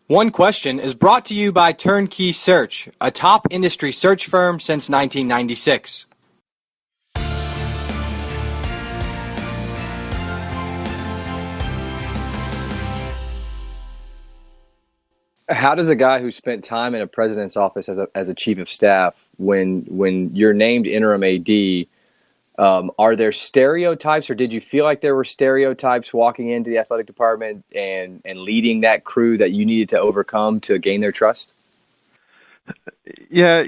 One Question is brought to you by Turnkey Search, a top industry search firm since 1996. How does a guy who spent time in a president's office as a chief of staff, when you're named interim AD, are there stereotypes, or did you feel like there were stereotypes walking into the athletic department and leading that crew that you needed to overcome to gain their trust? Yeah,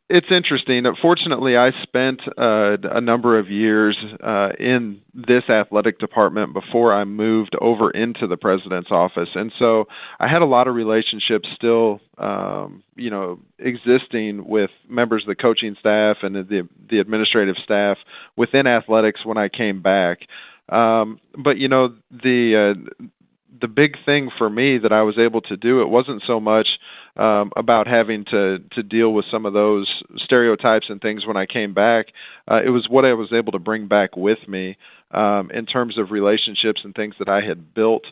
it's interesting. Fortunately, I spent a number of years in this athletic department before I moved over into the president's office, and so I had a lot of relationships still, existing with members of the coaching staff and the administrative staff within athletics when I came back. But the big thing for me that I was able to do, it wasn't so much about having to deal with some of those stereotypes and things when I came back. It was what I was able to bring back with me in terms of relationships and things that I had built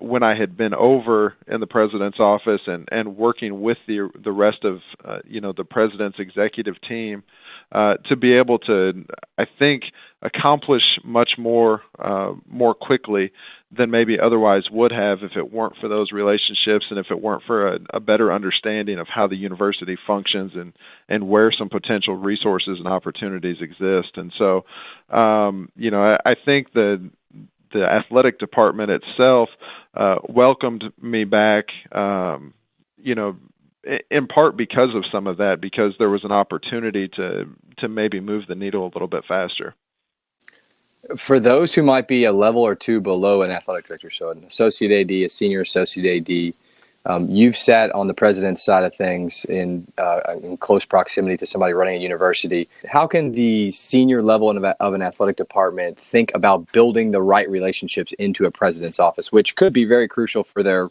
when I had been over in the president's office and working with the rest of the president's executive team to be able to, I think, accomplish much more quickly than maybe otherwise would have if it weren't for those relationships and if it weren't for a better understanding of how the university functions and where some potential resources and opportunities exist. And so, I think the athletic department itself welcomed me back, in part because of some of that, because there was an opportunity to maybe move the needle a little bit faster. For those who might be a level or two below an athletic director, so an associate AD, a senior associate AD, you've sat on the president's side of things in close proximity to somebody running a university. How can the senior level of an athletic department think about building the right relationships into a president's office, which could be very crucial for their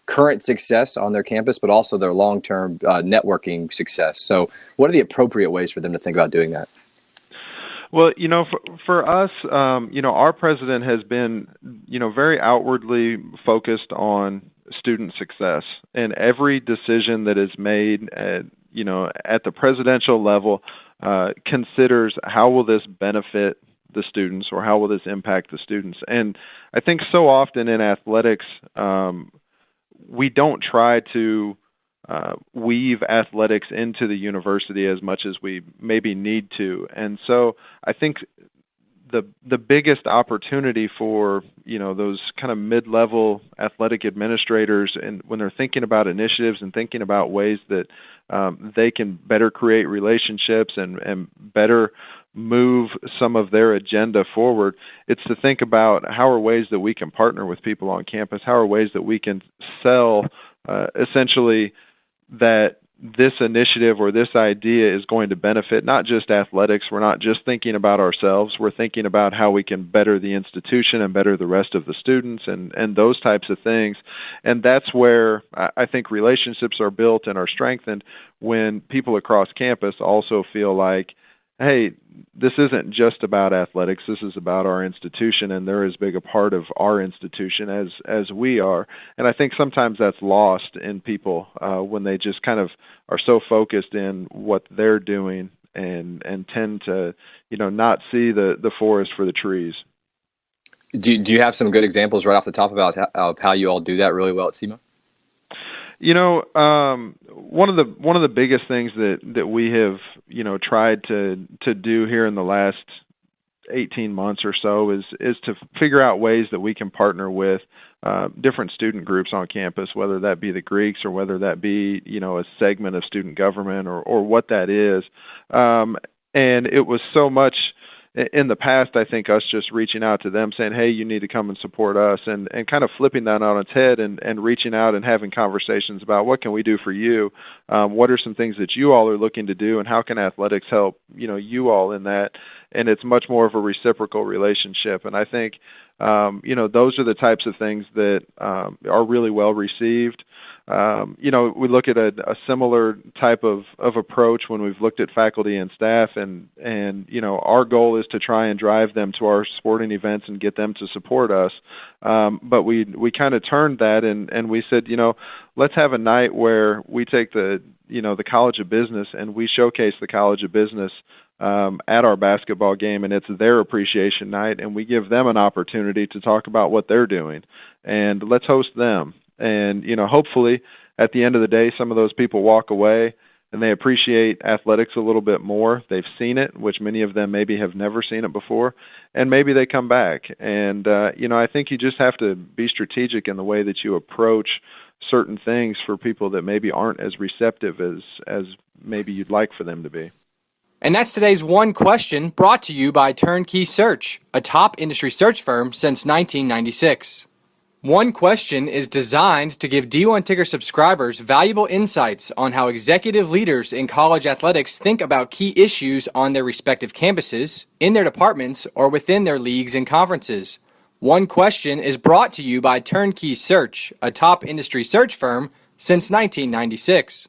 current success on their campus, but also their long-term networking success? So what are the appropriate ways for them to think about doing that? Well, for us, our president has been, very outwardly focused on student success, and every decision that is made at the presidential level considers how will this benefit the students or how will this impact the students. And I think so often in athletics, we don't try to weave athletics into the university as much as we maybe need to. And so I think the biggest opportunity for, those kind of mid-level athletic administrators, and when they're thinking about initiatives and thinking about ways that they can better create relationships and better move some of their agenda forward, it's to think about how are ways that we can partner with people on campus, how are ways that we can sell essentially that this initiative or this idea is going to benefit not just athletics. We're not just thinking about ourselves. We're thinking about how we can better the institution and better the rest of the students and those types of things. And that's where I think relationships are built and are strengthened when people across campus also feel like, hey, this isn't just about athletics. This is about our institution, and they're as big a part of our institution as we are. And I think sometimes that's lost in people when they just kind of are so focused in what they're doing and tend to, not see the forest for the trees. Do you have some good examples right off the top of how you all do that really well at SEMA? One of the biggest things that we have, tried to do here in the last 18 months or so is to figure out ways that we can partner with different student groups on campus, whether that be the Greeks or whether that be, a segment of student government or what that is. And it was so much in the past, I think, us just reaching out to them saying, hey, you need to come and support us, and kind of flipping that on its head and reaching out and having conversations about what can we do for you? What are some things that you all are looking to do, and how can athletics help, you all in that? And it's much more of a reciprocal relationship. And I think, those are the types of things that are really well received. we look at a similar type of approach when we've looked at faculty and staff, and our goal is to try and drive them to our sporting events and get them to support us. But we kind of turned that and we said, let's have a night where we take the College of Business and we showcase the College of Business at our basketball game, and it's their appreciation night, and we give them an opportunity to talk about what they're doing, and let's host them. And, hopefully at the end of the day, some of those people walk away and they appreciate athletics a little bit more. They've seen it, which many of them maybe have never seen it before, and maybe they come back. And, I think you just have to be strategic in the way that you approach certain things for people that maybe aren't as receptive as maybe you'd like for them to be. And that's today's One Question, brought to you by Turnkey Search, a top industry search firm since 1996. One Question is designed to give D1 Ticker subscribers valuable insights on how executive leaders in college athletics think about key issues on their respective campuses, in their departments, or within their leagues and conferences. One Question is brought to you by Turnkey Search, a top industry search firm since 1996.